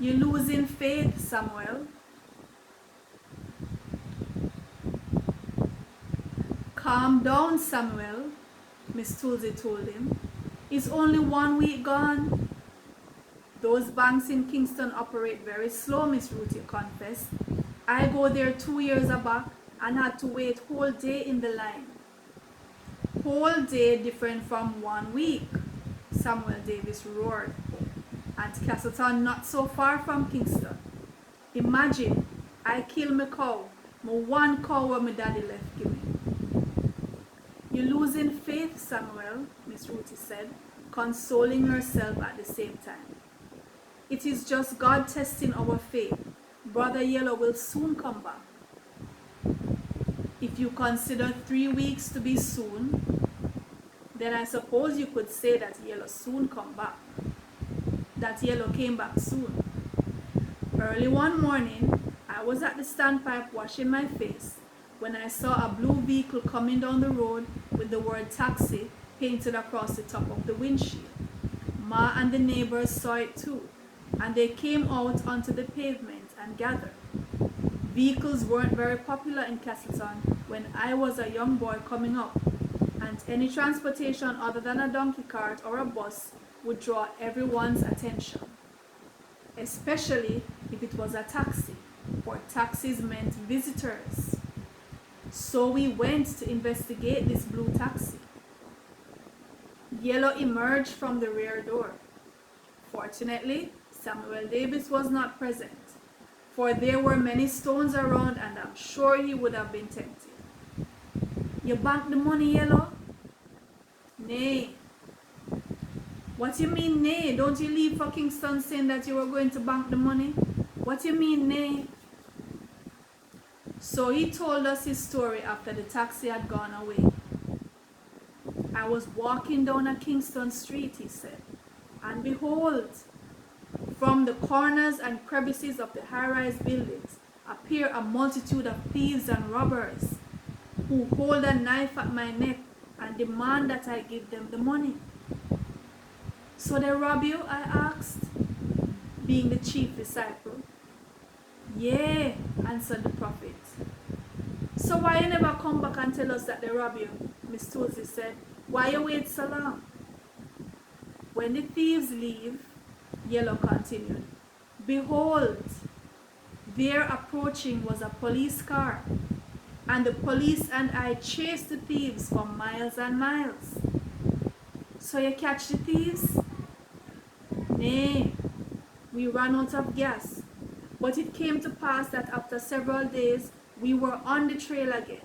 You're losing faith, Samuel. Calm down, Samuel, Miss Tulsi told him. It's only 1 week gone. Those banks in Kingston operate very slow, Miss Ruthie confessed. I go there 2 years back and had to wait whole day in the line. Whole day different from 1 week, Samuel Davis roared. And Castleton not so far from Kingston. Imagine, I kill my cow, my one cow where my daddy left give me. You're losing faith, Samuel, Miss Ruthie said, consoling herself at the same time. It is just God testing our faith. Brother Yellow will soon come back. If you consider 3 weeks to be soon, then I suppose you could say that Yellow soon come back. That Yellow came back soon. Early one morning, I was at the standpipe washing my face when I saw a blue vehicle coming down the road with the word taxi painted across the top of the windshield. Ma and the neighbors saw it too, and they came out onto the pavement and gathered. Vehicles weren't very popular in Castleton when I was a young boy coming up, and any transportation other than a donkey cart or a bus would draw everyone's attention, especially if it was a taxi, for taxis meant visitors. So we went to investigate this blue taxi. Yellow emerged from the rear door. Fortunately, Samuel Davis was not present, for there were many stones around and I'm sure he would have been tempted. You banked the money, Yellow? Nay. What you mean, nay? Don't you leave for Kingston saying that you were going to bank the money? What you mean, nay? So he told us his story after the taxi had gone away. I was walking down a Kingston street, he said, and behold, from the corners and crevices of the high-rise buildings appear a multitude of thieves and robbers who hold a knife at my neck and demand that I give them the money. So they rob you? I asked, being the chief disciple. Yeah, answered the prophet. So why you never come back and tell us that they rob you? Miss Tulsi said. Why you wait so long? When the thieves leave, Yellow continued, behold, there approaching was a police car, and the police and I chased the thieves for miles and miles. So you catch the thieves? Nay, we ran out of gas, but it came to pass that after several days we were on the trail again,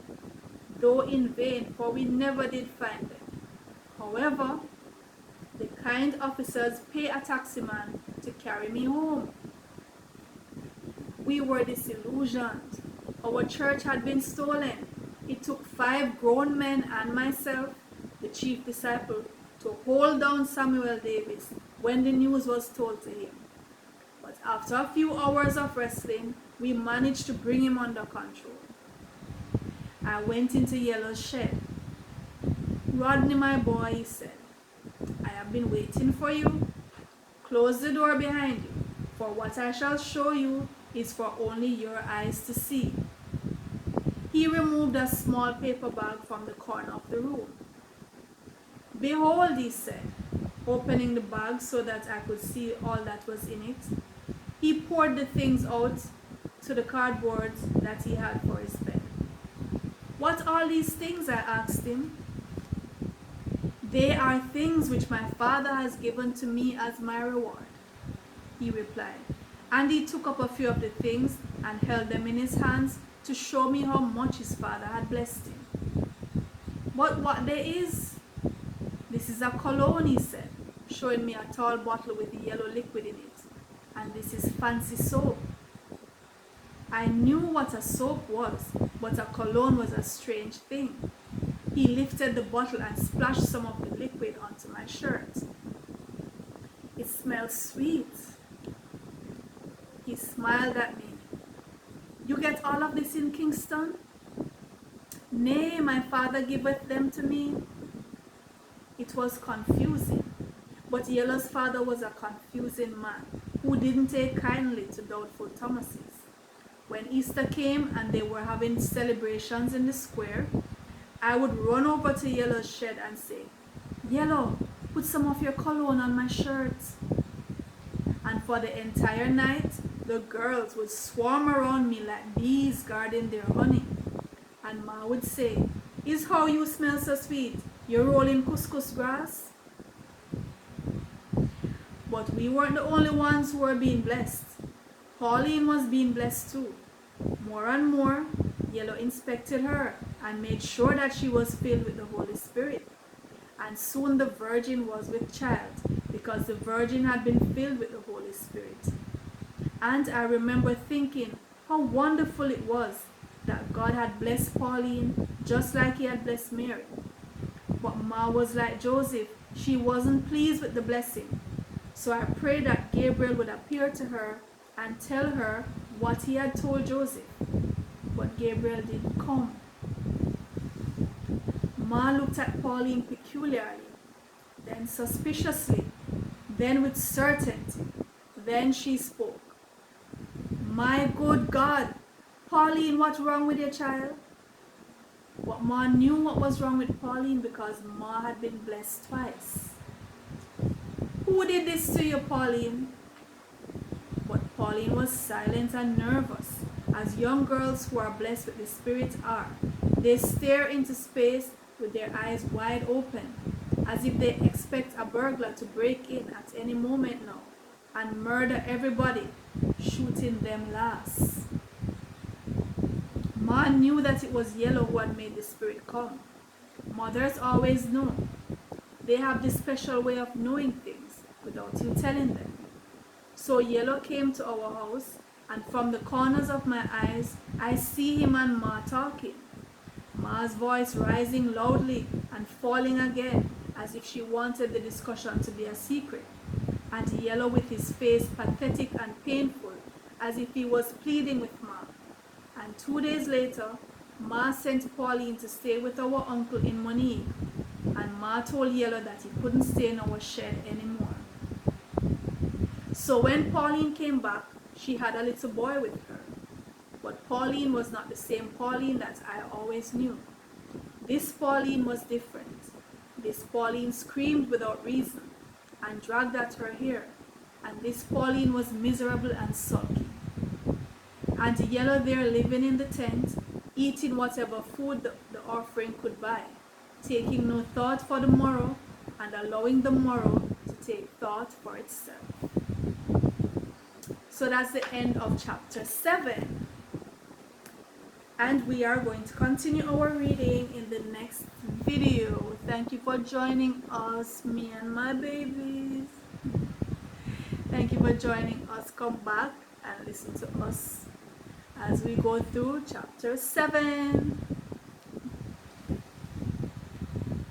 though in vain, for we never did find them. However, the kind officers pay a taximan to carry me home. We were disillusioned. Our church had been stolen. It took 5 grown men and myself, the chief disciple, to hold down Samuel Davis when the news was told to him. But after a few hours of wrestling, we managed to bring him under control. I went into Yellow's shed. Rodney, my boy, he said, I have been waiting for you. Close the door behind you, for what I shall show you is for only your eyes to see. He removed a small paper bag from the corner of the room. Behold, he said, opening the bag so that I could see all that was in it. He poured the things out to the cardboard that he had for his bed. What are these things? I asked him. They are things which my Father has given to me as my reward, he replied. And he took up a few of the things and held them in his hands to show me how much his Father had blessed him. But what there is? This is a cologne, he said, showing me a tall bottle with yellow liquid in it. And this is fancy soap. I knew what a soap was, but a cologne was a strange thing. He lifted the bottle and splashed some of the liquid onto my shirt. It smelled sweet. He smiled at me. You get all of this in Kingston? Nay, my Father giveth them to me. It was confusing, But Yellow's father was a confusing man who didn't take kindly to doubtful Thomases. When Easter came and they were having celebrations in the square, I would run over to Yellow's shed and say, "Yellow, put some of your cologne on my shirt." And for the entire night, the girls would swarm around me like bees guarding their honey. And Ma would say, "Is how you smell so sweet? You're rolling couscous grass?" But we weren't the only ones who were being blessed. Pauline was being blessed too. More and more, Yellow inspected her and made sure that she was filled with the Holy Spirit. And soon the virgin was with child, because the virgin had been filled with the Holy Spirit. And I remember thinking how wonderful it was that God had blessed Pauline just like he had blessed Mary. But Ma was like Joseph, she wasn't pleased with the blessing. So I prayed that Gabriel would appear to her and tell her what he had told Joseph. But Gabriel didn't come. Ma looked at Pauline peculiarly, then suspiciously, then with certainty. Then she spoke. "My good God, Pauline, what's wrong with your child?" But Ma knew what was wrong with Pauline because Ma had been blessed twice. "Who did this to you, Pauline?" But Pauline was silent and nervous, as young girls who are blessed with the Spirit are. They stare into space with their eyes wide open, as if they expect a burglar to break in at any moment now and murder everybody, shooting them last. Ma knew that it was Yellow who had made the Spirit come. Mothers always know. They have this special way of knowing things without you telling them. So Yellow came to our house, and from the corners of my eyes, I see him and Ma talking. Ma's voice rising loudly and falling again, as if she wanted the discussion to be a secret, and Yellow with his face pathetic and painful, as if he was pleading with Ma. And 2 days later, Ma sent Pauline to stay with our uncle in Monique, and Ma told Yellow that he couldn't stay in our shed anymore. So when Pauline came back, she had a little boy with her. But Pauline was not the same Pauline that I always knew. This Pauline was different. This Pauline screamed without reason and dragged at her hair, and this Pauline was miserable and sulky. And Yellow there living in the tent, eating whatever food the offering could buy, taking no thought for the morrow and allowing the morrow to take thought for itself. So that's the end of chapter 7. And we are going to continue our reading in the next video. Thank you for joining us, me and my babies. Thank you for joining us. Come back and listen to us as we go through chapter 7.